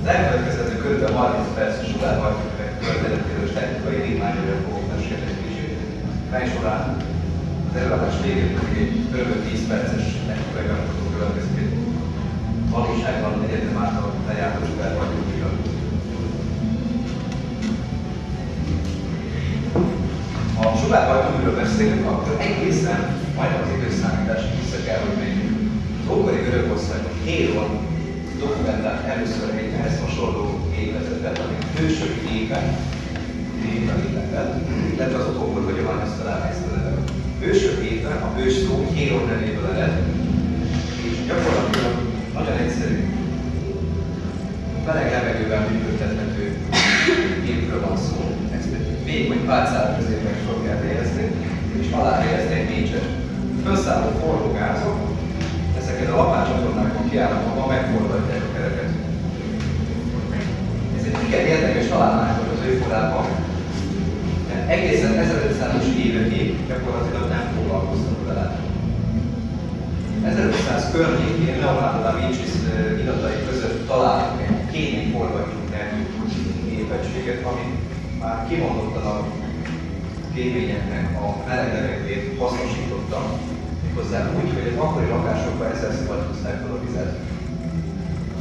Az elkövetkező kb. 30 perces sugárhajtóművek történetéről és technikai vívmányról fogok mesélni egy kicsit, mely során az előadás végén pedig egy kb. 10 perces technikai bemutató következik valóságban egyetem által lejárt a sugárhajtóművek. Ha sugárhajtóműről beszélünk, akkor egészen majdnem az időszámításig vissza kell, hogy menjünk. Az ókori Görögországban Héron dokumentált először egy ehhez hasonló gépezetet, amit hősök gépe néven illetett, illetve az utókor hagyományos ezt találni ezt a nevet. Hősök gépe, a hős szó Héron nevéből ered, és gyakorlatilag nagyon egyszerű, meleg levegővel működtethető gépről van szó. Ezt egy vékony pálcára közében fel kell helyezni, és alá helyezni egy mécset. Felszálló forró gázok, ezeket a lapácsatornákon kiállapodva megfordítják a kereket. Ez egy igen érdekes találmány volt az ő korában, mert egészen 1500-as évekig gyakorlatilag nem foglalkoztak vele. 1500 környékén Leonardo da Vinci iratai között találtunk egy kéményforgattyú nevű gépegységet, ami már kimondottan a kéményeknek a meleg levegőjét hasznosította, méghozzá úgy, hogy az akkori lakásokban ezzel szivatkozták fel a vizet.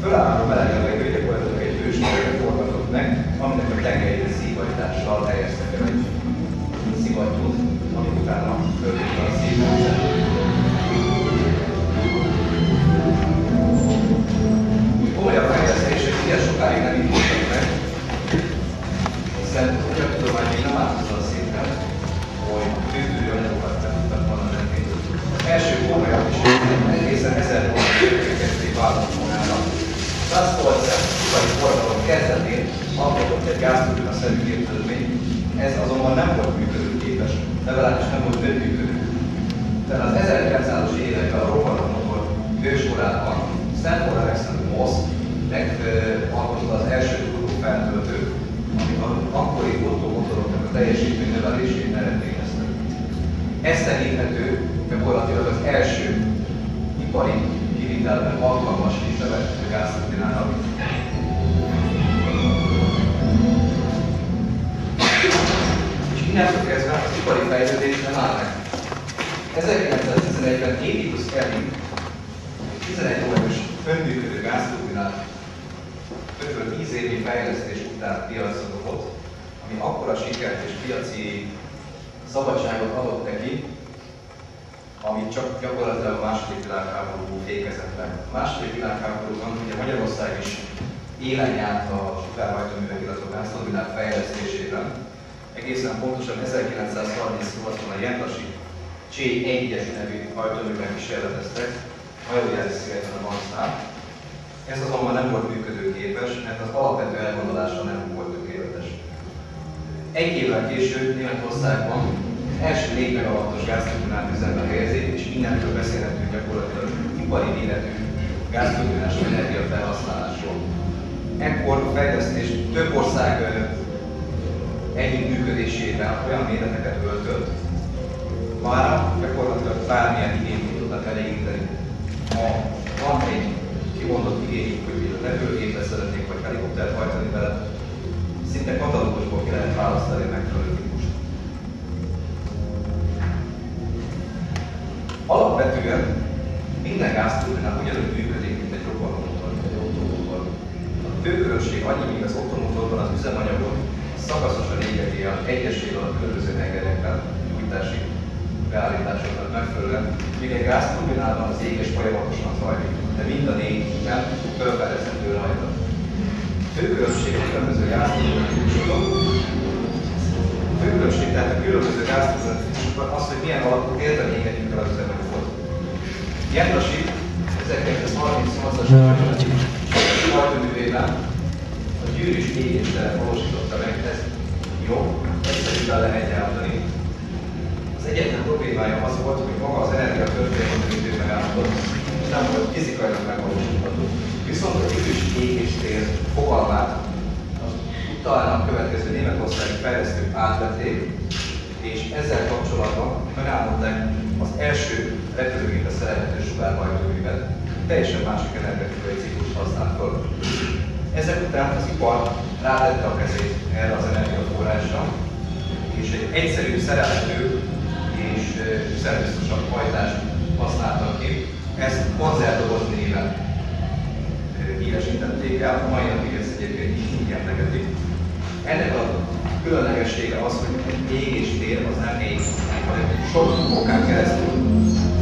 Fölálló meleg levegő gyakorlatilag egy hősmérőt forgatott meg, aminek a tengelyre szívajtással helyeztek el egy szivattyút, ami utána föltette a szívvizet. Komolyabb fejlesztések ilyen sokáig nem indultak meg, hiszen a tudomány még nem állt azon a szinten, hogy tűző anyagokat nem tudtak volna lenni. Az első komolyabb is egészen 1800-ig kezdték vállalkozására. Saskolcen ipari forradalom kezdetén alkotott egy gázturbina-szerű képződmény, ez azonban nem volt működőképes, legalábbis nem volt önműködő. Tehát az 1900-as években a roppantmotor hőskorában Stanford Alexander Moss megalkotta az első turbofeltöltőt, ami az akkori ottomotoroknak a teljesítmény növelését eredményezte. Ez tekinthető gyakorlatilag az első ipari kivitelben alkalmas és levethető gázturbinának. És innentől kezdve az ipari fejlődés nem áll meg. 1911-ben Épicus Kelly 11 óriás önműködő gázturbinát kb. 10 évi fejlesztés után piacra dobott, ami akkora sikert és piaci szabadságot adott neki, amit csak gyakorlatilag a második világháború fékezett meg. A második világháborúban ugye Magyarország is élen járt a sugárhajtóművek, illetve a gázturbinák fejlesztésében. Egészen pontosan 1938-ban a Jentasi C1-es nevű hajtóművek kísérleteztek, hajójári szigeten a Bansznál. Ez azonban nem volt működőképes, mert az alapvető elgondolása nem volt tökéletes. Egy évvel később Németországban első 4 megawattos gázturbinát üzembe helyezik, és innentől beszélhetünk gyakorlatilag ipari méretű gázturbinás energiafelhasználásról. Ekkor a fejlesztés több ország együttműködésével olyan méreteket öltött, már gyakorlatilag bármilyen igényt tudnak elégíteni. Ha van egy kimondott igényük, hogy repülőgépre szeretnék vagy helikoptert hajtani vele, szinte katalógusból ki lehet választani a megfelelő típust. Alapvetően minden gázturbina ugyanúgy működik, mint egy robbanómotor vagy egy ottomotor. A fő különbség annyi, míg az ottomotorban az üzemanyagot szakaszosan égeti el egyesével a különböző hengerekben gyújtási beállításoknak megfelelően, míg egy gázturbinában az égés folyamatosan zajlik, de mind a 4 ütem fölfedezhető rajta. Fő különbség a különböző gázturbina típusokon. A fő különbség tehát a különböző gázturbina típusokon az, hogy milyen alapú térben égetjük el az üzemanyagot. Jentasi 1938-as hajtóművében a gyűrűs égésre valósította meg, ez jó, egyszerűen lehet elmondani. Az egyetlen problémája az volt, hogy maga az energia történelmi időt megállapodott, és nem volt fizikailag megvalósítható. Viszont a gyűrűs égéstér fogalmát talán a következő németországi fejlesztők átvették, és ezzel kapcsolatban megálmodták az első repülőgépre szerelhető sugárhajtóművet, teljesen másik energetikai ciklus használt föl. Ezek után az ipar rátette a kezét erre az energiaforrásra, és egy egyszerű, szerelhető és üzembiztosabb hajtást használtak ki. Ezt konzervdoboz néven híresítették el, a mai napig ezt egyébként így emlegetik. Ennek a különlegessége az, hogy egy égéstér az nem ég, hanem egy sok fokán keresztül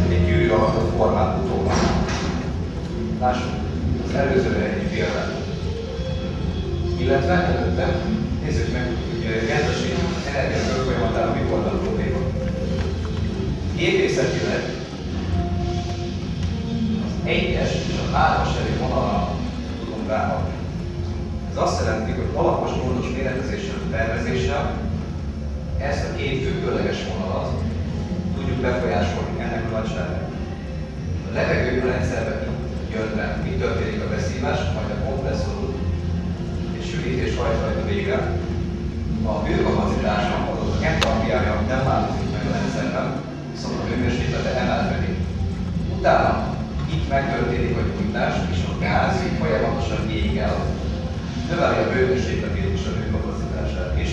egy gyűrű alakú formát utóban. Lássuk az előzőre egy példát. Illetve előtte nézzük meg, hogy gázdaság energiakör folyamatára mi volt a probléma. Gépészetileg az 1-es és a 3-as erővonalra tudunk ráhatni. Ez azt jelenti, hogy alapos, módos méretezéssel, tervezéssel ezt a két különleges vonalat tudjuk befolyásolni ennek a nagyságát. A levegő rendszerben jön be, mi történik a beszívás, majd a kompresszor és sürítés hajtani végre. A hőkapacitása, azaz a entalpiája nem változik meg a rendszerben, viszont a hőmérséklete emelkedik. Utána itt megtörténik a gyújtás, és a gáz folyamatosan ég el, növeli a hőmérsékletét és a hőkapacitását is,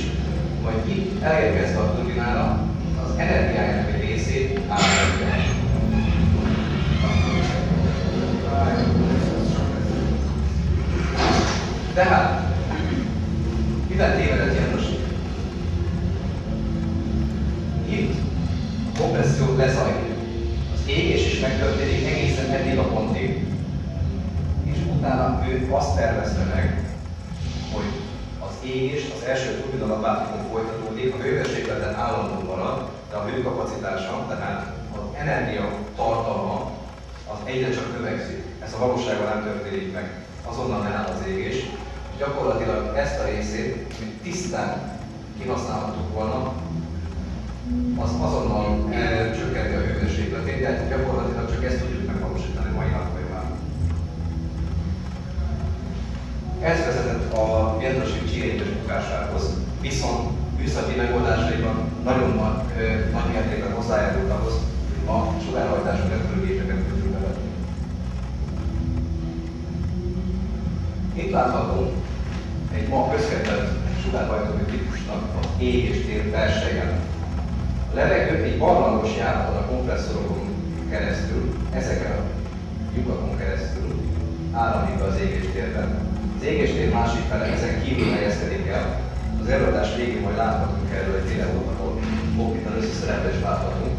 majd itt elérkezve a turbinára az energiájának egy részét átadja. Tehát, mivel tévedett Jánosik? Itt a kompresszió lezajlik. Az égés is megtörténik egészen eddig a pontig, és utána ő azt tervezte meg, hogy az égés az első turbina lapátikon folytatódik, a hőmérsékleten állandó marad, de a hőkapacitása, tehát az energia tartalma az egyre csak növekszik. Ez a valóságban nem történik meg. Azonnal leáll az égés. Gyakorlatilag ezt a részét, amit tisztán kihasználhattuk volna, az azonnal csökkenti a hőmérsékletét, de gyakorlatilag csak ezt tudjuk megvalósítani mai nap folyamán. Ez vezetett a Jánosik G1-es bukásához, viszont műszaki megoldásaiban nagyon nagy mértékben hozzájárult ahhoz, hogy a sugárhajtású repülőgépeket tudjuk bevetni. Itt látható egy ma közkedvelt sugárhajtómű típusnak az égéstér versenyen. A levegő egy barlangos járaton a kompresszorokon keresztül, ezeken a lyukakon keresztül áramlik be az égéstérben. Az égéstér másik fele ezen kívül helyezkedik el. Az előadás végén majd láthatunk erről egy videót, ahol konkrétan összeszerelést láthatunk.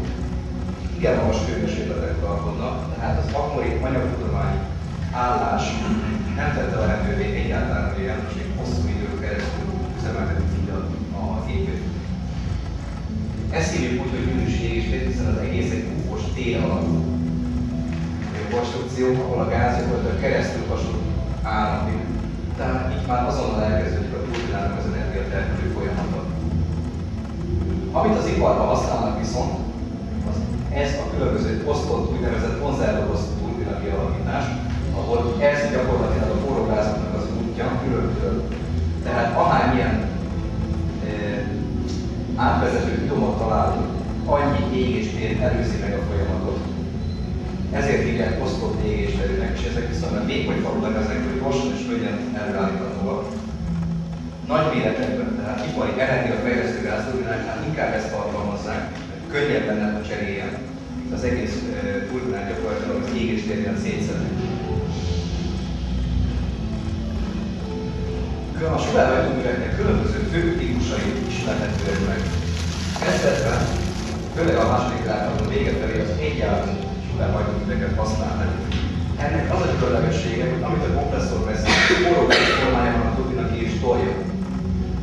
Igen magas hőmérsékletek alkotnak, tehát az akkori anyagtudományi állás nem tette lehetővé egyáltalán, hogy Jánosik hosszú időn keresztül üzemeltetik így a építőt. Ezt hívjuk úgy, hogy műnösi égéstér, hiszen az egész egy kúpos tér alakú konstrukció, ahol a gázököltől keresztül vasút áramlik. Tehát így már azonnal elkezdődik a turbinának az energiatermelő folyamata. Amit az iparban használnak viszont, az ez a különböző osztott, úgynevezett konzervozott turbina kialakítás, ahol ez gyakorlatilag a forrógázoknak az útja külön-külön. Tehát ahányan átvezető idomot találunk, annyi égéstér előzi meg a folyamatot. Ezért hívják osztott égésterűnek, és ezek viszont vékony falulak, ezek gyorsan és könnyen előállíthatóak. Nagy méretekben, tehát ipari energiafejlesztő gázturbinák inkább ezt alkalmazzák, hogy könnyebb lenne a cseréljen, mint az egész turbinák gyakorlatilag az égéstérjen szétszedni. A sugárhajtóműveknek különböző fő típusai ismerhetőek meg. Kezdetben, főleg a második világháború vége felé az egyálló sugárhajtóműveket használnak. Ennek az a különlegessége, hogy amit a kompresszor veszi, forrógáz formájában a turbina ki is tolja.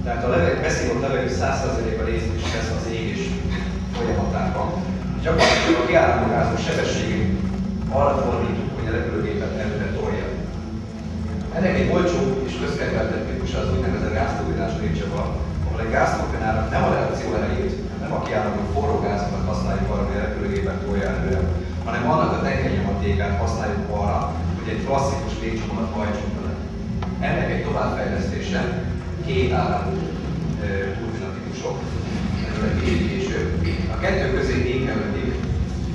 Tehát a beszívott levegő 100%-a részt is vesz az égés folyamatában. Gyakorlatilag a kiáramló gázok sebességét arra fordítjuk, hogy a repülőgépet előre tolja. Ennek egy olcsó és közkedveltebb típusa az úgynevezett gázturbinás légcsapar, ahol egy gázturbinának nem a reakció erejét, nem a kiáramló forró gázokat használjuk arra, hogy a repülőgépet tolja előre, hanem annak a tengelynyomatékát használjuk arra, hogy egy klasszikus légcsaparat hajtsunk vele. Ennek egy továbbfejlesztése két áramú turbina típusok, erről egy kicsit később. A kettő közé ékelődik,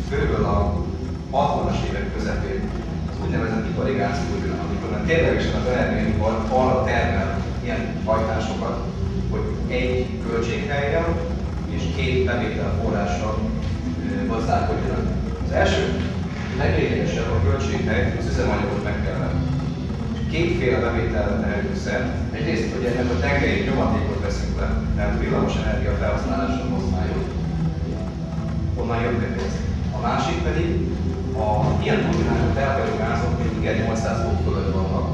főleg a 60-as évek közepén az úgynevezett ipari gázturbina, amikor ténylegesen az energiaipar arra termel ilyen hajtásokat, hogy egy költséghelyen és két bevételforrással gazdálkodjanak. Az első, leglényegesebb a költséghely, az üzemanyagot meg kell venni. Kétféle bevételre tehetünk szert. Egyrészt, hogy ennek a tengelyi nyomatékot veszünk le, tehát villamos energia felhasználásra használjuk. Onnan jön pénz. A másik pedig, a ilyen turbinákon elhagyó gázok mindig 800 fok fölött vannak.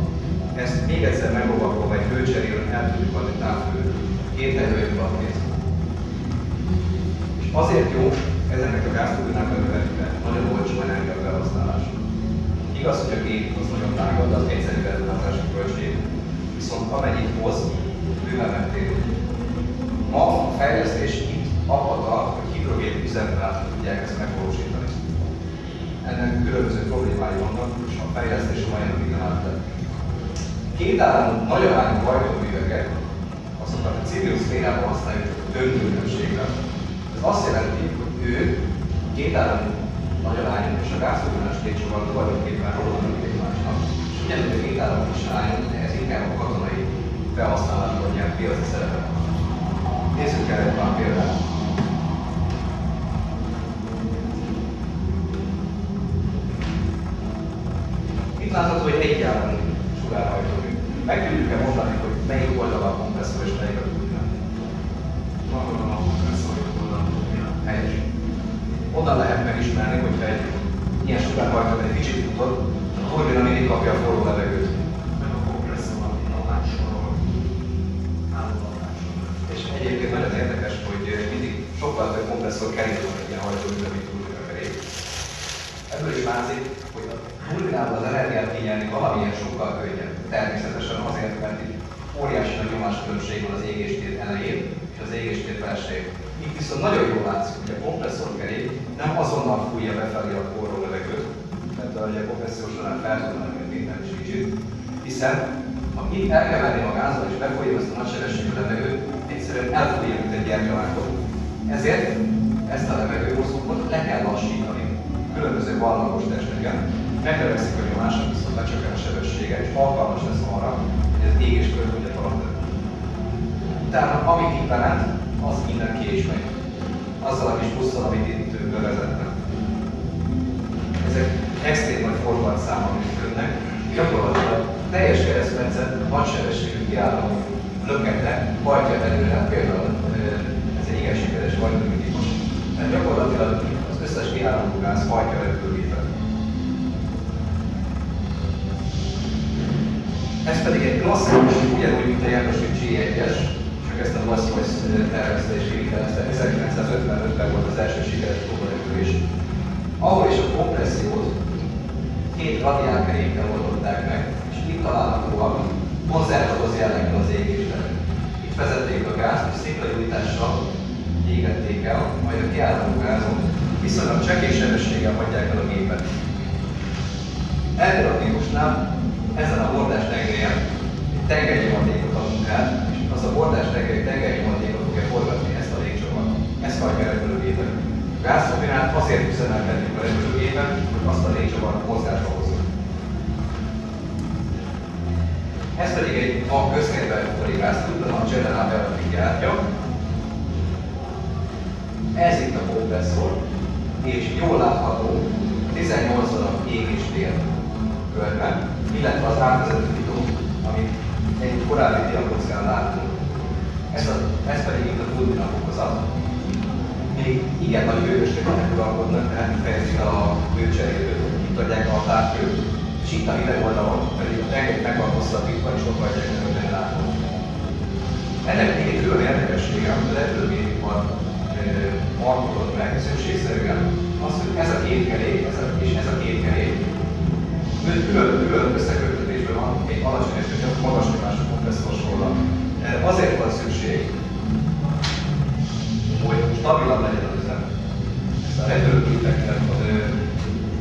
Ezt még egyszer meglovakolva egy hőcserélőn el tudjuk adni távfőt. Két helyről a pénz. És azért jó ezeknek a gázturbináknak bevetve nagyon olcsó energia felhasználás. Igaz, hogy a gép az nagyon drága, de az egyszerű ellátási költség. Viszont amennyit hoz, bőven megtérül. Ma a fejlesztés itt abban tart, hogy hidrogén üzemben tudják ezt megvalósítani. Ennek különböző problémái vannak, és a fejlesztés a mai napig nem állt le. Kétáramú, nagy arányú hajtóműveket, azokat a civil szférában használjuk döntő többségben. Ez azt jelenti, hogy ők kétáramú nagy arányú és a gázturbinás légcsóval tulajdonképpen rólnak egymásnak. És ugyanúgy a kétáramú is arányú, de ez inkább a katonai felhasználásban nyert piaci szerepet. Nézzük el egy pár példát. Itt látható, hogy egy áramú sugárhajtómű. Meg tudjuk-e mondani, hogy melyik oldal a kompresszor és melyik a turbina? Valóban a kompresszor oldal. Helyes. Onnan lehet megismerni, hogyha egy ilyen sugárhajtómű egy kicsit futott, a turbina mindig kapja a forró levegőt. Meg a kompresszor alásról, állóalásról. És egyébként nagyon érdekes, hogy mindig sokkal több kompresszor kerül egy ilyen hajtóműre, mint turbina kerék. Ebből is látszik, hogy a turbinából az energiát kinyerni valamilyen sokkal könnyebb. Természetesen azért, mert itt óriási nagy nyomáskülönbség van az égéstér elején és az égéstér felsején. Itt viszont nagyon jól látszik, hogy a kompresszorkerék nem azonnal fújja befelé a forró levegőt, mert a kompresszió során fel tudna minden is kicsit, hiszen ha itt el kell venni a gázzal és befolyja ezt a nagy sebességű levegőt, egyszerűen elfújja, mint egy gyertyalánkot. Ezért ezt a levegőmozgót le kell lassítani különböző vallagos testeken, megnövekszik a nyomása, viszont lecsökken a sebessége, és alkalmas lesz arra, hogy az égés föl tudja tartani. Utána, amit itt bement, az innen ki is megy. Azzal a kis busszal, amit itt bevezetnek. Ezek extrém nagy forgalomszámmal működnek, gyakorlatilag teljes keresztmetszet, nagy sebességű kiálló löketnek hajtja előre, például ez egy igen sikeres hajtómű típus. Tehát gyakorlatilag az összes kiálló gáz hajtja a repülőgépet. Ez pedig egy klasszikus, ugyanúgy, mint a Jánosik G1-es, csak ezt a Rolls-Royce tervezést kivitelezte. 1955-ben volt az első sikeres próbarepülés. Ahol is a kompressziót két radiálkerékkel oldották meg, és itt találhatóak konzervatóz jelleggel az égésben. Itt vezették a gázt, és sziklagyújtással égették el, majd a kiálló gázon viszonylag csekély sebességgel hagyják el a gépet. Ennél a típusnál ezen a bordás tengelyen egy tengelynyomatékot adunk el, és az a bordás tengelynyomatékot fogja forgatni ezt a légcsóval. Ezt hagyja a repülőgépet. A gázturbinát azért üzemeltetjük a repülőgépet, hogy azt a légcsóval mozgásba hozzuk. Ez pedig egy ma közhelyben ipari gázturbina, a General Electric gyártja. Ez itt a kompresszor, és jól látható 18 darab égéstér körben, illetve az átvezető videó, amit egy korábbi diagnózikán láttunk. Ez pedig itt a turbina fokozat. Még igen nagy hőmérsékletek uralkodnak, tehát itt fejezik el a hőcserélőt, itt adják a távhőt, és itt a hideg oldalon pedig a tengelyt meg van hosszabbítva, és ott adják meg a generátort. Ennek még egy külön érdekessége, amit a repülőgépipar alkotott meg szükségszerűen, az, hogy ez a két kerék és ez a két kerék külön összeköttetésben van egy alacsony és egy magas nyomású kompresszorsorral. Azért van szükség, hogy stabilan legyen az üzem. Ezt a repülőgépeknek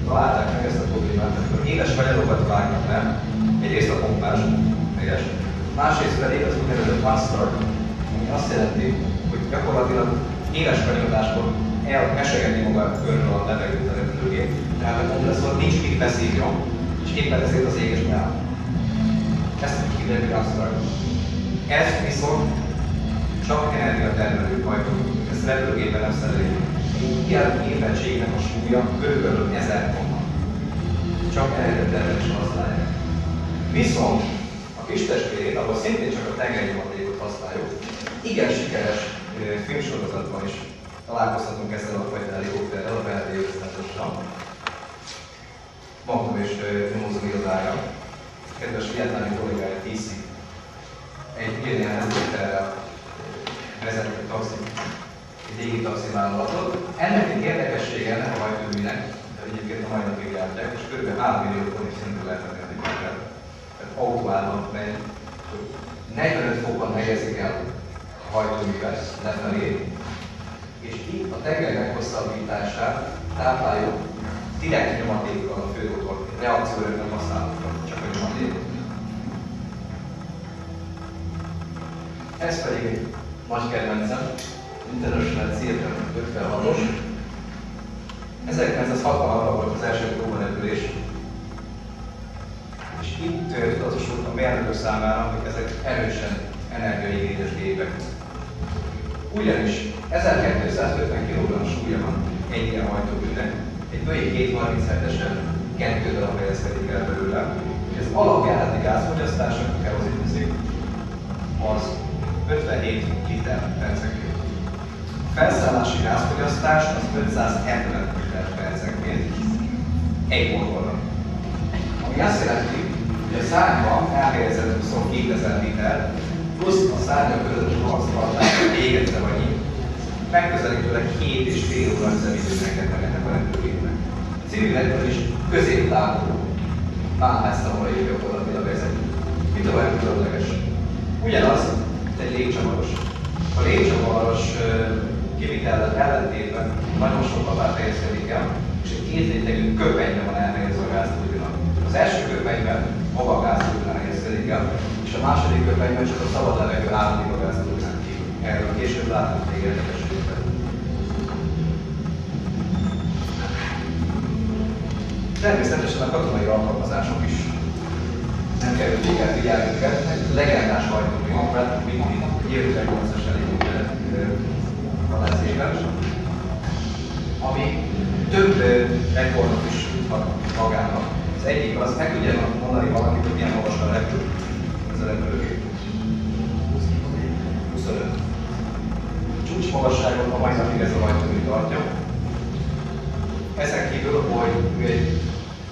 találták meg ezt a problémát, amikor éles kanyarokat vágnak le, egyrészt a pompás, helyes, másrészt pedig az úgynevezett mustard, ami azt jelenti, hogy gyakorlatilag éles kanyarodáskor elmesegeti maga körül a levegőt a repülőgép, tehát a kompresszor nincs mit beszívjon, és és éppen ezért az éges beáll. Ezt hívják gázszorajt. Ez viszont csak energiatermelő hajtómű. Ezt repülőgépen nem szerelik. Ilyen képességnek a súlya körülbelül 1000 tonna. Csak energiatermelésre használják. Viszont a kis testvérét, ahol szintén csak a tengernyomatékot használjuk, igen sikeres filmsorozatban is találkozhatunk ezzel a fajta helikopterrel, a felhőztetossal. Magam és nyomozó irodája, kedves vietnámi kollégája TC, egy ilyen helikopterrel vezetett egy taxi, egy régi taxivállalatot. Ennek egy érdekessége ennek a hajtóműnek, de egyébként a mai napig gyártják, és kb. 3 millió forint szintű lehet venni a helikoptert. Tehát autóában megy, 45 fokban helyezik el a hajtóművet lefelé, és itt a tenger meghosszabbítását tápláljuk direkt nyomatékkal a főrotor. Reakcióra nem használunk, csak a nyomatékot. Ez pedig egy nagy kedvencem, International Theater 56-os. 1966-ban volt az első próbarepülés, és itt tudatosult a mérnökök számára, hogy ezek erősen energiaigényes gépek. Ugyanis 1250 kg súlya van egy ilyen hajtóműnek, egy Boeing 737-esen 2 darab helyezkedik el belőle, és az alapjárati gázfogyasztás, amikor kerozinozik, az 57 liter percenként. A felszállási gázfogyasztás az 570 liter percenként egy motorra. Ami azt jelenti, hogy a szárnyban elhelyezett 22 000 liter, plusz a szárnyak között magasztartás égetve vagy így, megközelítőleg 7,5 óra üzemidőnek meg ennek a repülőgépnek. A civilekből is középtávú pálháztamolai gyakorlatilag ezek. Mit a olyan különleges? Ugyanaz, mint egy légcsavaros. A légcsavaros kivitellet ellentétben nagyon sok lapát helyezkedik el, és egy kétrétegű köpenyben van elhelyezve a gázturbina. Az első köpenyben maga a gázturbina helyezkedik el, és a második köpenyben csak a szabad levegő áramlik a gázturbinán kívül. Erről később látunk még érdekességeket. Természetesen a katonai alkalmazások is nem kerülték el figyelmünket, egy legendás hajtómű, mert mindig Jézus 8-as helikopter vadászében, ami több rekordot is tudhat magának. Az egyik az, meg tudja mondani valakit, hogy milyen magasan repül ez a repülőgép. 25. A csúcs magasságot a mai napig ez a hajtómű tartja. Ezen kívül, hogy egy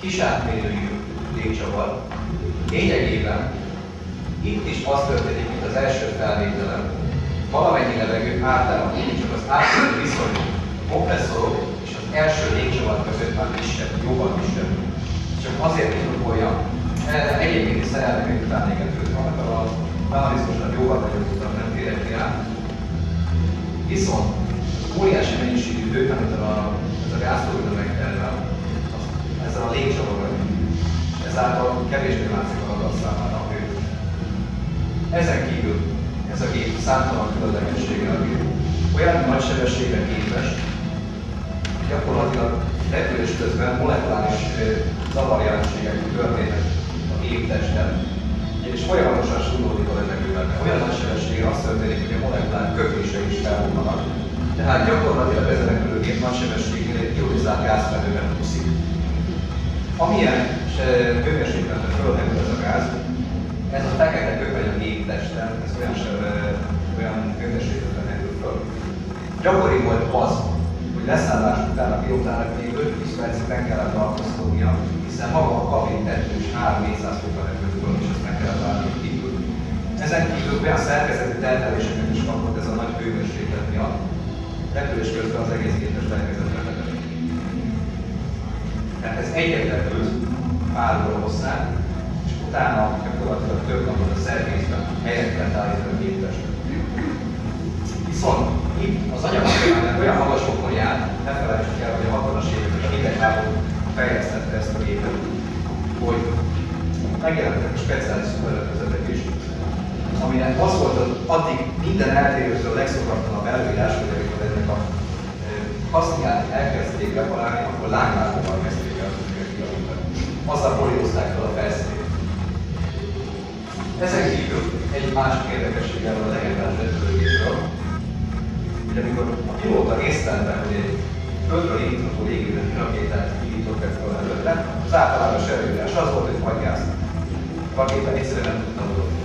kis átmérőjű légcsavar, lényegében itt is az történik, mint az első felvételen. Valamennyi levegő átáramlik, csak az átmérő viszony a kompresszorok és az első légcsavar között már kisebb, jóval kisebb. Csak azért indokolja, egyébként is szerelmek egy utánégetőt vannak, a mechanizmusnak jóval nagyobb utat nem térek ki rá. Viszont óriási mennyiségű hőt, amit ez a gázturbina megtermel, ezzel a légcsavarral, ezáltal kevésbé látszik a adat számára a hő. Ezen kívül ez a gép számtalan különlegességgel a gép olyan nagy sebességre képes, gyakorlatilag repülés közben molekuláris zavarjelenségek történnek a géptesten, és folyamatosan súrlódik a levegőben. Olyan nagy sebességre az történik, hogy a molekulák kötései is felbomlanak. Tehát gyakorlatilag ez a repülőgép nagy sebességnél egy ionizált gázfelhőben úszik. Amilyen hőmérsékletre fölmerül ez a gáz, ez a fekete köpeny a géptesten, ez olyan hőmérsékletre merül föl. Gyakori volt az, hogy leszállás után a pilótának még 5-10 percig meg kellett tartózkodnia, hiszen maga a kabintető is 300-400 fokra repült föl, és ezt meg kellett várni kívül. Ezen kívül olyan szerkezeti terheléseket is kapott ez a nagy hőmérséklet miatt. Repülés közben az egész gépes elkezdett repedni. Tehát ez egyet repült pár óra hosszán, és utána gyakorlatilag több napot a szervészben helyet kellett állítani a gépest. Viszont itt az anyagok olyan magasokon jár, ne felejtsük el, hogy a 60-as években a hidegháború fejlesztette ezt a gépet, hogy megjelentek a speciális szuperrepülőzetek is, aminek az volt az addig minden eltérőtől legszokatlanabb előírás, hogy amikor ennek a használni elkezdték reparálni, akkor lánglátóval kezdték el tudni kialakítani. azzal bolyózták fel a felszínét. Ezen kívül egy másik érdekesség erről a legendás repülőgépről, hogy amikor a pilóta észlelte, hogy egy földről indítható légierős rakétát indítottak fel előtte, az általános előírás az volt, hogy hagyj gázt. A rakéta egyszerűen nem tudta mozogni.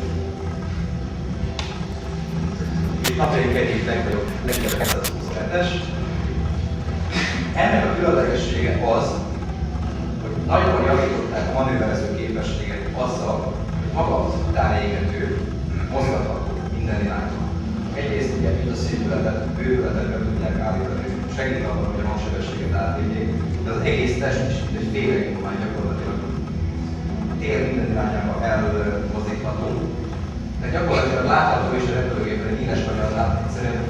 Itt napjaink egyik legnagyobb, legjobb 227-es. Ennek a különlegessége az, hogy nagyon javították a manőverező képességet azzal, hogy maga az utánégető mozgatható minden irányba. Egyrészt ugye itt a szívületet, bővületet tudják állítani, segít abban, hogy a magsebességet átérjék, de az egész test is egy félegkormány gyakorlatilag tér minden irányába elmozdítható. De gyakorlatilag látható is a repülőgépen egy híres magyarázat, egyszerűen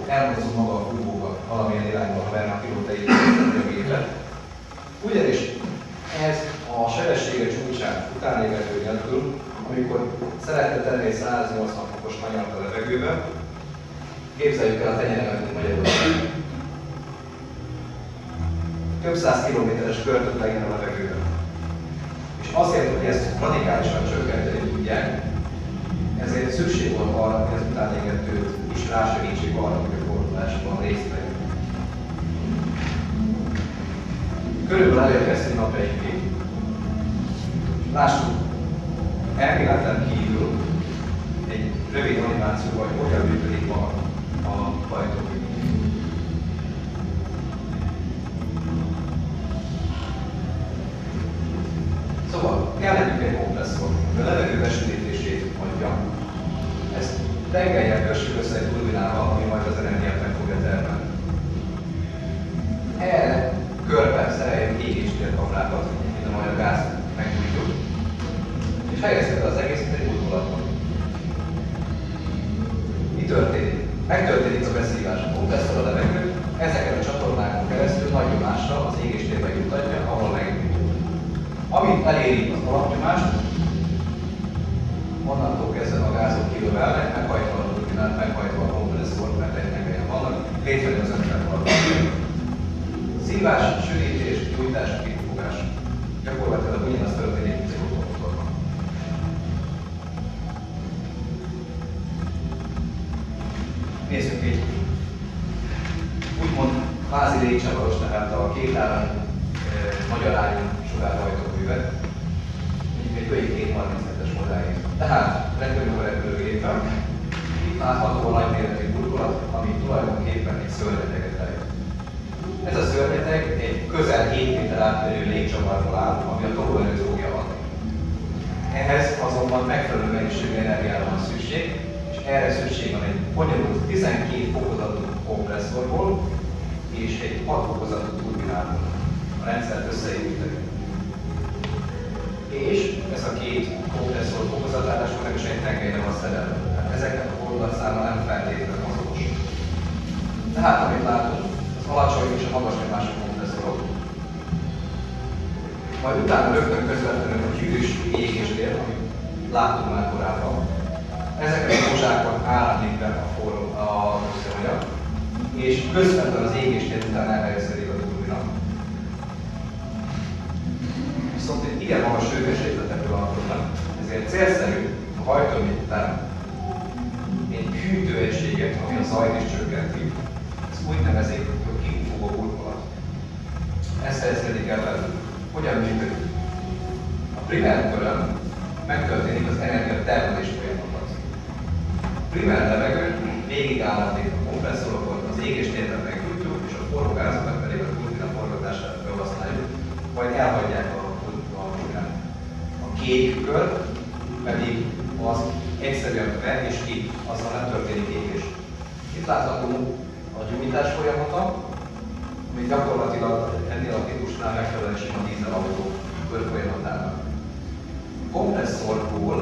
elmozdul maga a fúvóba valamilyen irányba, ha benne a pilóta építeni a gépet. Ugyanis ez a sebessége csúcsán utánégető nélkül, amikor szeretne tenni egy 180 fokos kanyart a levegőbe, képzeljük el a tenyeremet, mint Magyarországon. Több száz kilométeres körtöt legyen a levegőben. És azért, hogy ezt radikálisan csökkenteni tudják, ezért szükség volt arra, hogy az utánégetőt is rásegítsék arra, hogy a fordulásban részt vegyen. Körülbelül elérkeztünk napjainkig. Lássuk, elméleten kívül egy rövid animációval, hogy hogyan működik ma a hajtómű. Szóval kell nekünk egy kompresszor, hogy a levegő besűrítését adja. Ezt tengelyen kössük össze egy turbinával, ami majd az energiát meg fogja termelni. Erre körbe szereljük égéstérbablákat, mint majd a gázt megnyújtjuk, és helyeztek az egészet egy burkolatban. Mi történik? Megtörténik a beszívás a kompresszor a levegőt, ezeken a csatornákon keresztül nagy nyomásra az égéstérbe juttatja, ahol megnyújtjuk. Amint eléri az alapnyomást, onnantól kezdve a gázok kilövelnek, meghajtva a turbinát, meghajtva a kompresszort, mert egy tengelyen vannak, létrejön az önfeltartás. Szívás, sűrítés, gyújtás, kifogás. Gyakorlatilag ugyanaz történik, mint egy motorban. Nézzük egy úgymond kvázi légcsavaros, tehát a két áram magyar árnyú sugárhajtóművet, mondjuk egy Boeing 737-es modelljét. Tehát repülünk a repülőgépen, itt látható a nagy méretű burkolat, ami tulajdonképpen egy szörnyeteget lejt. Ez a szörnyeteg egy közel 7 méter átmérő légcsavarból áll, ami a tolóerőt fogja adni. Ehhez azonban megfelelő mennyiségű energiára van szükség, és erre szükség van egy bonyolult 12 fokozatú kompresszorból és egy 6 fokozatú turbinából. A rendszert összeépíteni. És ez a két kompresszor fokozat ráadásul meg is egy tengelyre van szerelve. Ezeknek a fordulatszáma nem feltétlenül azonos. Tehát amit látunk, az alacsony és a magas nyomású kompresszorok. Majd utána rögtön közvetlenül a hűs égéstér, amit láttunk már korábban. Ezeket a mozsákon áramlik be a összeanyag, és közvetlenül az égéstér után elhelyezkedik a turbina. Viszont egy igen magas hőmérsékletekről alkotnak, ezért célszerű a hajtómű után egy hűtőegységet, ami a zajt is csökkenti. Ezt úgy nevezik, hogy kifogó burkolat. Ezt helyezkedik el velünk. Hogyan működik? A primer körön megtörténik az energiatermelés folyamatot. A primer levegő végig áramlik a kompresszorokon, az égéstérben meggyújtjuk, és a forró gázokat pedig a turbina forgatására felhasználjuk, majd elhagyják a turbinát. A kék kör pedig az egyszerűen be és ki, azzal nem történik égés. Itt látható a gyújtás folyamata, ami gyakorlatilag ennél a típusnál megfelelően sima dízelautó körfolyamatának. A kompresszorból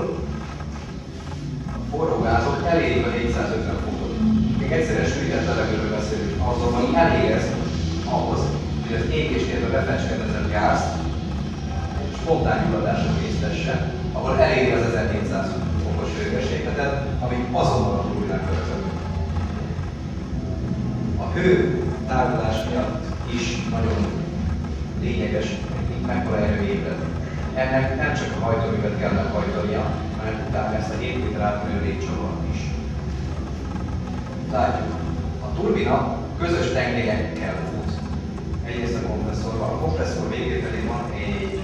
a forró gázok elérik a 450 fokot. Még egyszerűen sűrített levegőről beszélünk, azonban elég ez ahhoz, hogy az égéstérbe befecskedezett gázt spontán gyulladásra készítesse, ahol eléri az 1400 fokos hőmérsékletet, ami azonnal a turbinák vezető. A hő távolás miatt is nagyon lényeges, hogy mekkora erőépület. Ennek nem csak a hajtóművet kell meghajtania, hanem utána ezt a 7 méter átmérő légcsavarat is. Látjuk, a turbina közös tengelyekkel fut. Egyrészt a kompresszorban. A kompresszor végéfelé van egy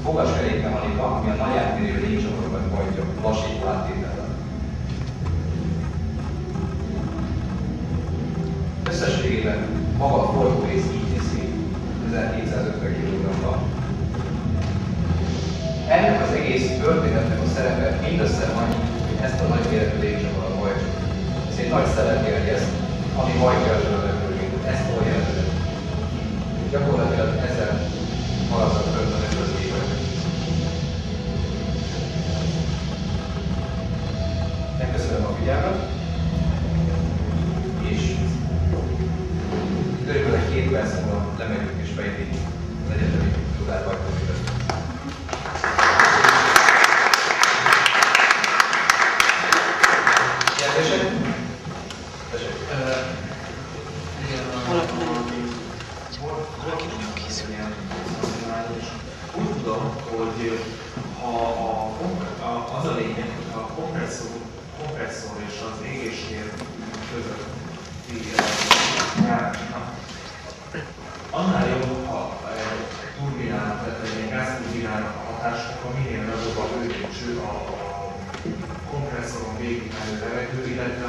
fogaskerékmechanika, ami a nagy átmérő légcsavarokat hajtja lassító áttétellel. Összességében maga a forgórész így néz ki, 1750 kg-ban. Ennek az egész történetnek a szerepe mindössze annyi, hogy ezt a nagy méretű légcsavarat hajtjuk. Ez egy nagy szeletérgez, ami hajtja a levegőt, ezt tolja előre. Gyakorlatilag ezzel maradnak földön és közképek. Megköszönöm a figyelmet, és körülbelül 2 perc múlva lemegyünk és fejtik az egyetemi tudát hajtóművet. Kérdések? Tessék. Valaki nagyon készül. Úgy tudom, hogy ha az a lényeg, hogy a kompresszor és az égéstér közötti annál jobb, ha egy turbinának, tehát egy gázturbinának a hatásfoka minél nagyobb a hőlépcső a kompresszoron végigmenő levegő, illetve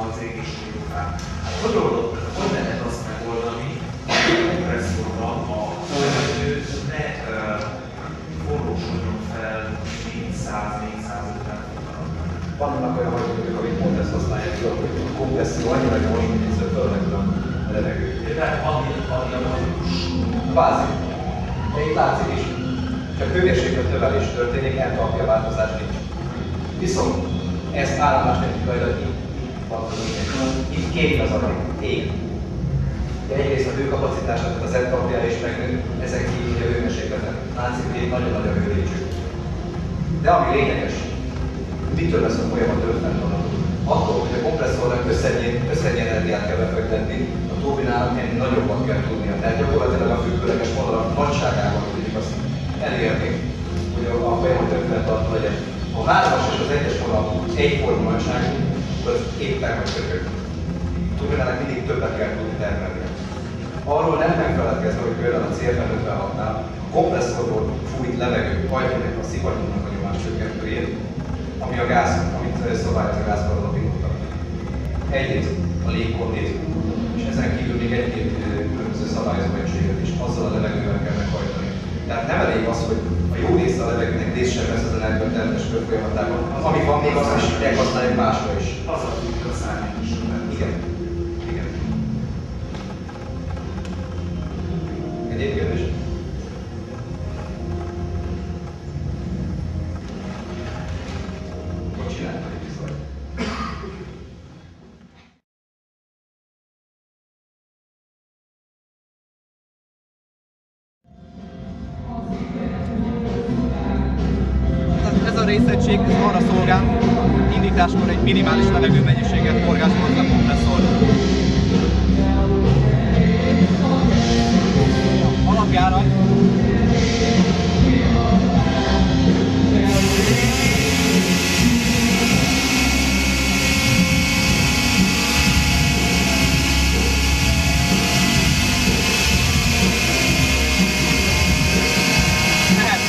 az égéstér után. Hát hogy lehet azt megoldani, hogy a kompresszorban a levegő ne forrósodjon fel 400-450 fokra? Vannak olyan hajtóművek, amik pont ezt használják, hogy a kompresszió annyira gyors, hogy vissza fölmegül a levegő. De annyi a magikus. Kvázi. De itt látszik is, csak hőmérséklet növelés történik, eltartja a változás nincs. Viszont ezt áramlástechnikailag így van az itt kék az arany, ég. De egyrészt a hőkapacitás, tehát az entalpia is megnő, ezen kívül a hőmérsékleten látszik, hogy egy nagyon nagy a hőlépcső. De ami lényeges, mitől lesz a folyamat 50 tonna? Attól, hogy a kompresszornak összennyi energiát kell befektetni, a turbinának ennél nagyobbat kell tudnia. Tehát gyakorlatilag a függőleges madarak nagyságával tudjuk azt elérni, hogy a folyamat 50 tonna legyen. A 3-as és az 1-es vonal egyforma nagyságú, az éppen megkötök. A turbinának mindig többet kell tudni termelni. Arról nem megfeledkezve, hogy például a CFM56-nál a kompresszorból fújt levegő hajtják a szivattyúnak a nyomáscsökkentőjét, ami a gáz, amit szabályoz a gázforgalom pilóta. Egyrészt a légkondit, és ezen kívül még egy-két különböző szabályozó egységet is azzal a levegővel kell meghajtani. Tehát nem elég az, hogy a jó része a levegőnek részt sem vesz az energiatermelés folyamátában, ami van még az is, hogy használjuk másra is. Az a tudjuk a számít is. Igen. Igen. Egyéb kérdés? Hogy csináltam egy bizony? Ez a részegység arra szolgál, indításkor egy minimális levegőmennyiséget horgászol a kompresszor. Alapjára mehet.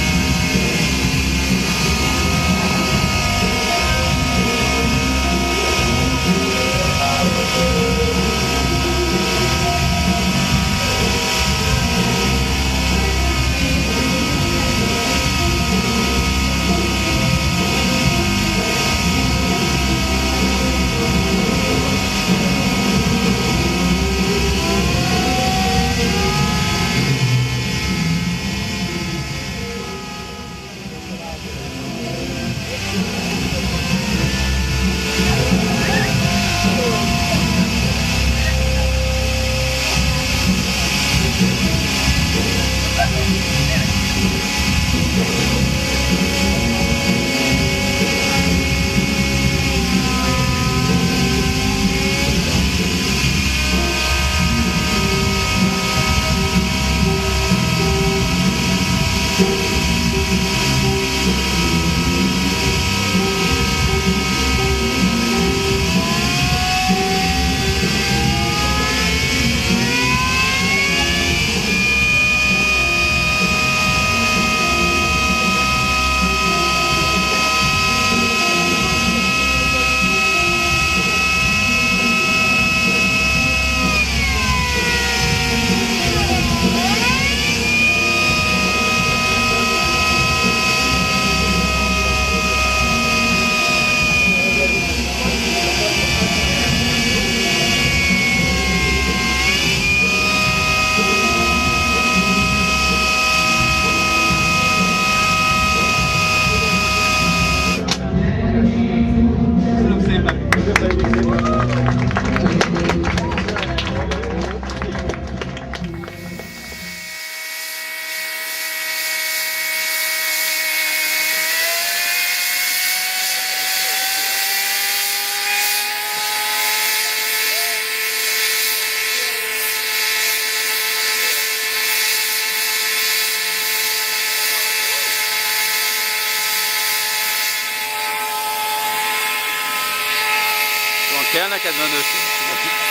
neked van őszintén.